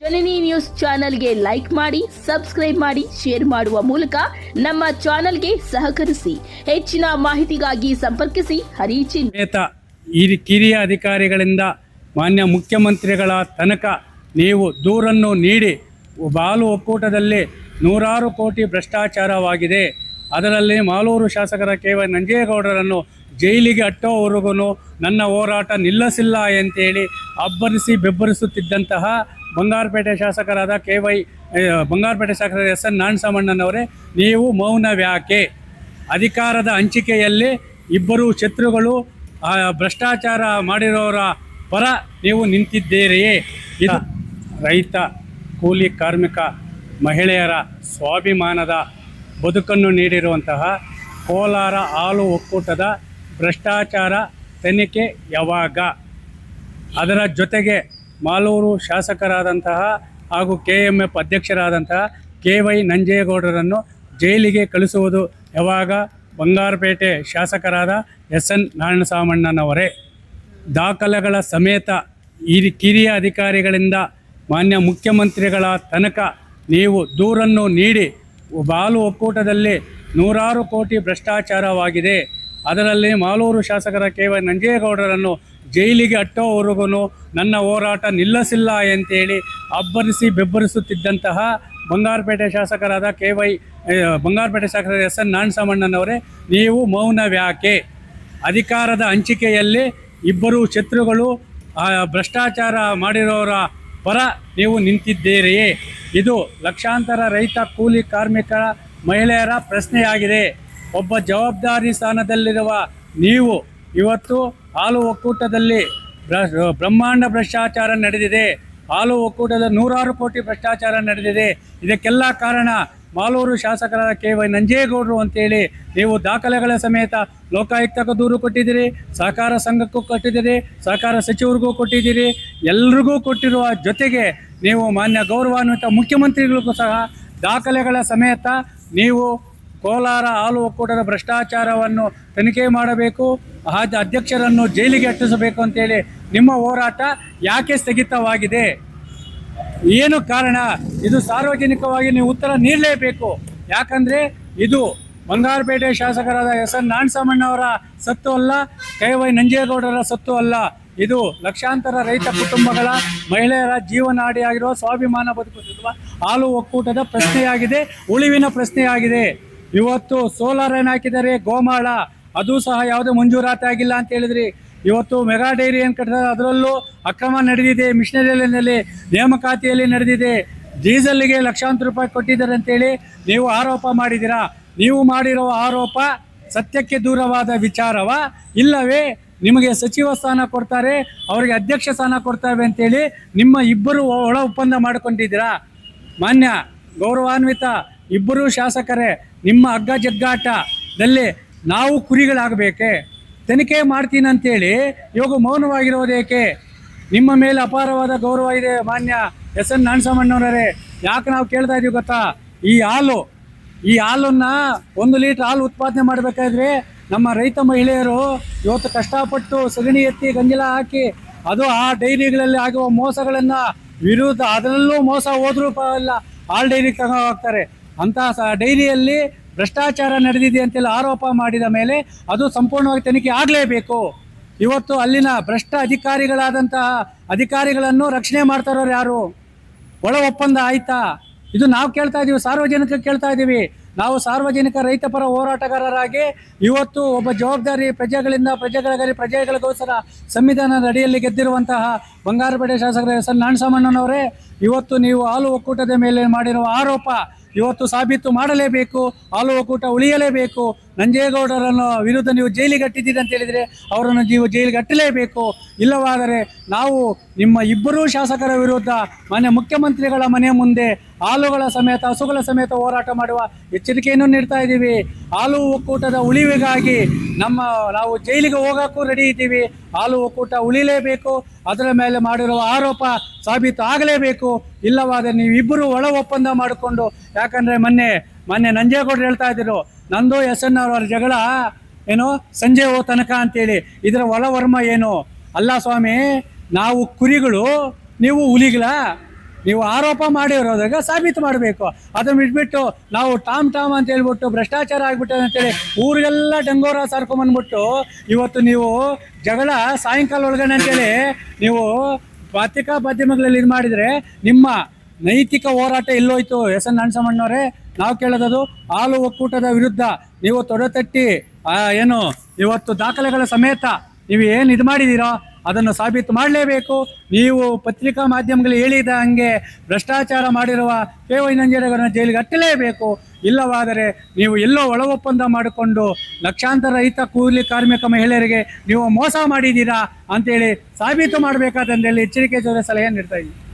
ಜನನಿ news ಚಾನೆಲ್ಗೆ like ಮಾಡಿ, subscribe ಮಾಡಿ, ಶೇರ್ ಮಾಡುವ ಮೂಲಕ ನಮ್ಮ ಚಾನೆಲ್ಗೆ ಸಹಕರಿಸಿ. ಹೆಚ್ಚಿನ ಮಾಹಿತಿಗಾಗಿ ಸಂಪರ್ಕಿಸಿ ಹರಿಚಿನ್. ಕಿರಿಯ ಅಧಿಕಾರಿಗಳಿಂದ ಮಾನ್ಯ ಮುಖ್ಯಮಂತ್ರಿಗಳ ತನಕ ನೀವು ದೂರನ್ನು ನೀಡಿ ಹಾಲು ಒಕ್ಕೂಟದಲ್ಲಿ ನೂರಾರು ಕೋಟಿ ಭ್ರಷ್ಟಾಚಾರವಾಗಿದೆ. ಅದರಲ್ಲಿ ಮಾಲೂರು ಶಾಸಕರ KY ನಂಜೇಗೌಡರನ್ನು ಜೈಲಿಗೆ ಅಟ್ಟೋವರೆಗೂ ನನ್ನ ಹೋರಾಟ ನಿಲ್ಲಿಸಿಲ್ಲ ಅಂತೇಳಿ ಅಬ್ಬರಿಸಿ ಬೆಬ್ಬರಿಸುತ್ತಿದ್ದಂತಹ ಬಂಗಾರಪೇಟೆ ಶಾಸಕರಾದ ಬಂಗಾರಪೇಟೆ ಶಾಸಕರ SN ನಾಣಸಮಣ್ಣನವರೇ, ನೀವು ಮೌನವ್ಯಾಕೆ? ಅಧಿಕಾರದ ಹಂಚಿಕೆಯಲ್ಲಿ ಇಬ್ಬರು ಶತ್ರುಗಳು ಭ್ರಷ್ಟಾಚಾರ ಮಾಡಿರೋರ ಪರ ನೀವು ನಿಂತಿದ್ದೀರಿಯೇ? ಇದು ರೈತ, ಕೂಲಿ ಕಾರ್ಮಿಕ, ಮಹಿಳೆಯರ ಸ್ವಾಭಿಮಾನದ ಬದುಕನ್ನು ನೀಡಿರುವಂತಹ ಕೋಲಾರ ಹಾಲು ಒಕ್ಕೂಟದ ಭ್ರಷ್ಟಾಚಾರ ತನಿಖೆ ಯಾವಾಗ? ಅದರ ಜೊತೆಗೆ ಮಾಲೂರು ಶಾಸಕರಾದಂತಹ ಹಾಗೂ KMF ಅಧ್ಯಕ್ಷರಾದಂತಹ KY ನಂಜೇಗೌಡರನ್ನು ಜೈಲಿಗೆ ಕಳಿಸುವುದು ಯಾವಾಗ? ಬಂಗಾರಪೇಟೆ ಶಾಸಕರಾದ SN ನಾರಾಯಣಸ್ವಾಮಣ್ಣನವರೇ, ದಾಖಲೆಗಳ ಸಮೇತ ಕಿರಿಯ ಅಧಿಕಾರಿಗಳಿಂದ ಮಾನ್ಯ ಮುಖ್ಯಮಂತ್ರಿಗಳ ತನಕ ನೀವು ದೂರನ್ನು ನೀಡಿ ಹಾಲು ಒಕ್ಕೂಟದಲ್ಲಿ ನೂರಾರು ಕೋಟಿ ಭ್ರಷ್ಟಾಚಾರವಾಗಿದೆ. ಅದರಲ್ಲಿ ಮಾಲೂರು ಶಾಸಕರ KY ನಂಜೇಗೌಡರನ್ನು ಜೈಲಿಗೆ ಅಟ್ಟೋವರೆಗೂ ನನ್ನ ಹೋರಾಟ ನಿಲ್ಲಿಸಿಲ್ಲ ಅಂತೇಳಿ ಅಬ್ಬರಿಸಿ ಬೆಬ್ಬರಿಸುತ್ತಿದ್ದಂತಹ ಬಂಗಾರಪೇಟೆ ಶಾಸಕರಾದ ಬಂಗಾರಪೇಟೆ ಶಾಸಕರ SN ನಾಣಸಮಣ್ಣನವರೇ, ನೀವು ಮೌನವ್ಯಾಕೆ? ಅಧಿಕಾರದ ಹಂಚಿಕೆಯಲ್ಲಿ ಇಬ್ಬರು ಶತ್ರುಗಳು ಭ್ರಷ್ಟಾಚಾರ ಮಾಡಿರೋರ ಪರ ನೀವು ನಿಂತಿದ್ದೀರಿಯೇ? ಇದು ಲಕ್ಷಾಂತರ ರೈತ, ಕೂಲಿ ಕಾರ್ಮಿಕರ, ಮಹಿಳೆಯರ ಪ್ರಶ್ನೆಯಾಗಿದೆ. ಒಬ್ಬ ಜವಾಬ್ದಾರಿ ಸ್ಥಾನದಲ್ಲಿರುವ ನೀವು ಇವತ್ತು ಹಾಲು ಒಕ್ಕೂಟದಲ್ಲಿ ಬ್ರಹ್ಮಾಂಡ ಭ್ರಷ್ಟಾಚಾರ ನಡೆದಿದೆ. ಹಾಲು ಒಕ್ಕೂಟದ ನೂರಾರು ಕೋಟಿ ಭ್ರಷ್ಟಾಚಾರ ನಡೆದಿದೆ. ಇದಕ್ಕೆಲ್ಲ ಕಾರಣ ಮಾಲೂರು ಶಾಸಕರಾದ KY ನಂಜೇಗೌಡರು ಅಂತೇಳಿ ನೀವು ದಾಖಲೆಗಳ ಸಮೇತ ಲೋಕಾಯುಕ್ತಕ್ಕೂ ದೂರು ಕೊಟ್ಟಿದ್ದೀರಿ, ಸಹಕಾರ ಸಂಘಕ್ಕೂ ಕೊಟ್ಟಿದ್ದೀರಿ, ಸಹಕಾರ ಸಚಿವರಿಗೂ ಕೊಟ್ಟಿದ್ದೀರಿ. ಎಲ್ರಿಗೂ ಕೊಟ್ಟಿರುವ ಜೊತೆಗೆ ನೀವು ಮಾನ್ಯ ಗೌರವಾನ್ವಿತ ಮುಖ್ಯಮಂತ್ರಿಗಳಿಗೂ ಸಹ ದಾಖಲೆಗಳ ಸಮೇತ ನೀವು ಕೋಲಾರ ಹಾಲು ಒಕ್ಕೂಟದ ಭ್ರಷ್ಟಾಚಾರವನ್ನು ತನಿಖೆ ಮಾಡಬೇಕು, ಅಧ್ಯಕ್ಷರನ್ನು ಜೈಲಿಗೆ ಅಟ್ಟಿಸಬೇಕು ಅಂತೇಳಿ ನಿಮ್ಮ ಹೋರಾಟ ಯಾಕೆ ಸ್ಥಗಿತವಾಗಿದೆ? ಏನು ಕಾರಣ? ಇದು ಸಾರ್ವಜನಿಕವಾಗಿ ನೀವು ಉತ್ತರ ನೀಡಲೇಬೇಕು. ಯಾಕಂದರೆ ಇದು ಬಂಗಾರಪೇಟೆ ಶಾಸಕರಾದ SN ನಾಣಸಮಣ್ಣವರ ಸತ್ತು ಅಲ್ಲ, KY ನಂಜೇಗೌಡರ ಸತ್ತು ಅಲ್ಲ. ಇದು ಲಕ್ಷಾಂತರ ರೈತ ಕುಟುಂಬಗಳ, ಮಹಿಳೆಯರ ಜೀವನಾಡಿಯಾಗಿರುವ, ಸ್ವಾಭಿಮಾನ ಬದುಕುತ್ತಿರುವ ಹಾಲು ಒಕ್ಕೂಟದ ಪ್ರಶ್ನೆಯಾಗಿದೆ, ಉಳಿವಿನ ಪ್ರಶ್ನೆಯಾಗಿದೆ. ಇವತ್ತು ಸೋಲಾರ್ ಏನು ಹಾಕಿದ್ದಾರೆ, ಗೋಮಾಳ, ಅದು ಸಹ ಯಾವುದೇ ಮಂಜೂರಾತಿ ಆಗಿಲ್ಲ ಅಂತ ಹೇಳಿದ್ರಿ. ಇವತ್ತು ಮೆಗಾ ಡೈರಿ ಏನು ಕಟ್ಟಿದ್ದಾರೆ, ಅದರಲ್ಲೂ ಅಕ್ರಮ ನಡೆದಿದೆ, ಮಿಷನರಿಯಲ್ಲಿ ನೇಮಕಾತಿಯಲ್ಲಿ ನಡೆದಿದೆ, ಡೀಸೆಲ್ಗೆ ಲಕ್ಷಾಂತರ ರೂಪಾಯಿ ಕೊಟ್ಟಿದ್ದಾರೆ ಅಂತೇಳಿ ನೀವು ಆರೋಪ ಮಾಡಿದ್ದೀರಾ. ನೀವು ಮಾಡಿರೋ ಆರೋಪ ಸತ್ಯಕ್ಕೆ ದೂರವಾದ ವಿಚಾರವ? ಇಲ್ಲವೇ ನಿಮಗೆ ಸಚಿವ ಸ್ಥಾನ ಕೊಡ್ತಾರೆ, ಅವರಿಗೆ ಅಧ್ಯಕ್ಷ ಸ್ಥಾನ ಕೊಡ್ತೇವೆ ಅಂತೇಳಿ ನಿಮ್ಮ ಇಬ್ಬರು ಒಳ ಒಪ್ಪಂದ ಮಾಡಿಕೊಂಡಿದ್ದೀರಾ? ಮಾನ್ಯ ಗೌರವಾನ್ವಿತ ಇಬ್ಬರೂ ಶಾಸಕರೇ, ನಿಮ್ಮ ಹಗ್ಗ ಜಗ್ಗಾಟದಲ್ಲಿ ನಾವು ಕುರಿಗಳಾಗಬೇಕೆ? ತನಿಖೆ ಮಾಡ್ತೀನಿ ಅಂತೇಳಿ ಇವಾಗ ಮೌನವಾಗಿರೋದೇಕೆ? ನಿಮ್ಮ ಮೇಲೆ ಅಪಾರವಾದ ಗೌರವ ಇದೆ ಮಾನ್ಯ SN ನಾಣಸಮಣ್ಣವರೇ. ಯಾಕೆ ನಾವು ಕೇಳ್ತಾ ಇದ್ದೀವಿ ಗೊತ್ತಾ? ಈ ಹಾಲನ್ನು 1 ಲೀಟ್ರ್ ಹಾಲು ಉತ್ಪಾದನೆ ಮಾಡಬೇಕಾದ್ರೆ ನಮ್ಮ ರೈತ ಮಹಿಳೆಯರು ಇವತ್ತು ಕಷ್ಟಪಟ್ಟು ಸಗಣಿ ಎತ್ತಿ ಗಂಜಲ ಹಾಕಿ ಅದು ಆ ಡೈರಿಗಳಲ್ಲಿ ಆಗುವ ಮೋಸಗಳನ್ನು ವಿರುದ್ಧ, ಅದರಲ್ಲೂ ಮೋಸ ಹೋದ್ರೂ ಇಲ್ಲ, ಹಾಲು ಡೈರಿಗೆ ತಗೋ ಹೋಗ್ತಾರೆ. ಅಂತಹ ಡೈರಿಯಲ್ಲಿ ಭ್ರಷ್ಟಾಚಾರ ನಡೆದಿದೆ ಅಂತೆಲ್ಲ ಆರೋಪ ಮಾಡಿದ ಮೇಲೆ ಅದು ಸಂಪೂರ್ಣವಾಗಿ ತನಿಖೆ ಆಗಲೇಬೇಕು. ಇವತ್ತು ಅಲ್ಲಿನ ಭ್ರಷ್ಟ ಅಧಿಕಾರಿಗಳನ್ನು ರಕ್ಷಣೆ ಮಾಡ್ತಾರೋರು ಯಾರು? ಒಳ ಒಪ್ಪಂದ ಆಯ್ತಾ? ಇದು ನಾವು ಕೇಳ್ತಾ ಇದ್ದೀವಿ, ಸಾರ್ವಜನಿಕ ಕೇಳ್ತಾ ಇದ್ದೀವಿ. ನಾವು ಸಾರ್ವಜನಿಕ ರೈತಪರ ಹೋರಾಟಗಾರರಾಗಿ ಇವತ್ತು ಒಬ್ಬ ಜವಾಬ್ದಾರಿ ಪ್ರಜೆಗಳಿಗೋಸ್ಕರ ಸಂವಿಧಾನದ ಅಡಿಯಲ್ಲಿ ಗೆದ್ದಿರುವಂತಹ ಬಂಗಾರಪೇಟೆ ಶಾಸಕರ SN ನಾಣಸಮಣ್ಣನವರೇ, ಇವತ್ತು ನೀವು ಹಾಲು ಒಕ್ಕೂಟದ ಮೇಲೆ ಮಾಡಿರುವ ಆರೋಪ ಇವತ್ತು ಸಾಬೀತು ಮಾಡಲೇಬೇಕು. ಹಾಲು ಒಕ್ಕೂಟ ಉಳಿಯಲೇಬೇಕು. ನಂಜೇಗೌಡರನ್ನು ವಿರುದ್ಧ ನೀವು ಜೈಲಿಗೆ ಅಟ್ಟಿದ್ದೀರಿ ಅಂತ ಹೇಳಿದರೆ ಅವರನ್ನು ನೀವು ಜೈಲಿಗೆ ಅಟ್ಟಲೇಬೇಕು. ಇಲ್ಲವಾದರೆ ನಾವು ನಿಮ್ಮ ಇಬ್ಬರೂ ಶಾಸಕರ ವಿರುದ್ಧ ಮಾನ್ಯ ಮುಖ್ಯಮಂತ್ರಿಗಳ ಮನೆ ಮುಂದೆ ಹಾಲುಗಳ ಸಮೇತ, ಹಸುಗಳ ಸಮೇತ ಹೋರಾಟ ಮಾಡುವ ಎಚ್ಚರಿಕೆಯನ್ನು ನೀಡ್ತಾ ಇದ್ದೀವಿ. ಹಾಲು ಒಕ್ಕೂಟದ ಉಳಿವಿಗಾಗಿ ನಾವು ಜೈಲಿಗೆ ಹೋಗೋಕ್ಕೂ ರೆಡಿ ಇದ್ದೀವಿ. ಹಾಲು ಒಕ್ಕೂಟ ಉಳಿಲೇಬೇಕು. ಅದರ ಮೇಲೆ ಮಾಡಿರುವ ಆರೋಪ ಸಾಬೀತು ಆಗಲೇಬೇಕು. ಇಲ್ಲವಾದರೆ ನೀವಿಬ್ಬರು ಒಳ ಒಪ್ಪಂದ ಮಾಡಿಕೊಂಡು, ಯಾಕಂದರೆ ಮೊನ್ನೆ ನಂಜೇಗೌಡರು ಹೇಳ್ತಾ ಇದ್ದರು, ನಂದು SN ಅವರ ಜಗಳ ಏನೋ ಸಂಜೆ ತನಕ ಅಂತೇಳಿ. ಇದರ ಒಳವರ್ಮ ಏನು? ಅಲ್ಲ ಸ್ವಾಮಿ, ನಾವು ಕುರಿಗಳು, ನೀವು ಹುಲಿಗಳ. ನೀವು ಆರೋಪ ಮಾಡಿರೋದಾಗ ಸಾಬೀತು ಮಾಡಬೇಕು. ಅದನ್ನು ಬಿಟ್ಬಿಟ್ಟು ನಾವು ಟಾಮ್ ಅಂತ ಹೇಳ್ಬಿಟ್ಟು ಭ್ರಷ್ಟಾಚಾರ ಆಗ್ಬಿಟ್ಟದೆ ಅಂತೇಳಿ ಊರಿಗೆಲ್ಲ ಡಂಗೋರ ಸಾರ್ಕೊಂಬಂದ್ಬಿಟ್ಟು ಇವತ್ತು ನೀವು ಜಗಳ ಸಾಯಂಕಾಲ ಒಳಗಡೆ ಅಂತೇಳಿ ನೀವು ಪತ್ರಿಕಾ ಮಾಧ್ಯಮಗಳಲ್ಲಿ ಇದು ಮಾಡಿದರೆ ನಿಮ್ಮ ನೈತಿಕ ಹೋರಾಟ ಎಲ್ಲೋಯ್ತು? ಎಸ್ ಎನ್ ನರಸಿಂಹಣ್ಣವರೇ, ನಾವು ಕೇಳೋದು ಹಾಲು ಒಕ್ಕೂಟದ ವಿರುದ್ಧ ನೀವು ತೊಡೆತಟ್ಟಿ ಏನು ಇವತ್ತು ದಾಖಲೆಗಳ ಸಮೇತ ನೀವು ಏನು ಇದು ಮಾಡಿದ್ದೀರೋ ಅದನ್ನು ಸಾಬೀತು ಮಾಡಲೇಬೇಕು. ನೀವು ಪತ್ರಿಕಾ ಮಾಧ್ಯಮಗಳು ಹೇಳಿದ ಹಂಗೆ ಭ್ರಷ್ಟಾಚಾರ ಮಾಡಿರುವ ಕೆ ವೈ ನಂಜೇಗೌಡರನ್ನ ಜೈಲಿಗೆ ಹಟ್ಟಲೇಬೇಕು. ಇಲ್ಲವಾದರೆ ನೀವು ಎಲ್ಲೋ ಒಳ ಒಪ್ಪಂದ ಮಾಡಿಕೊಂಡು ಲಕ್ಷಾಂತರ ರೈತ ಕೂಲಿ ಕಾರ್ಮಿಕ ಮಹಿಳೆಯರಿಗೆ ನೀವು ಮೋಸ ಮಾಡಿದ್ದೀರಾ ಅಂತೇಳಿ ಸಾಬೀತು ಮಾಡಬೇಕಾದಂದೇಳಿ ಎಚ್ಚರಿಕೆ ಜೊತೆ ಸಲಹೆ ನೀಡ್ತಾ ಇದ್ದೀವಿ.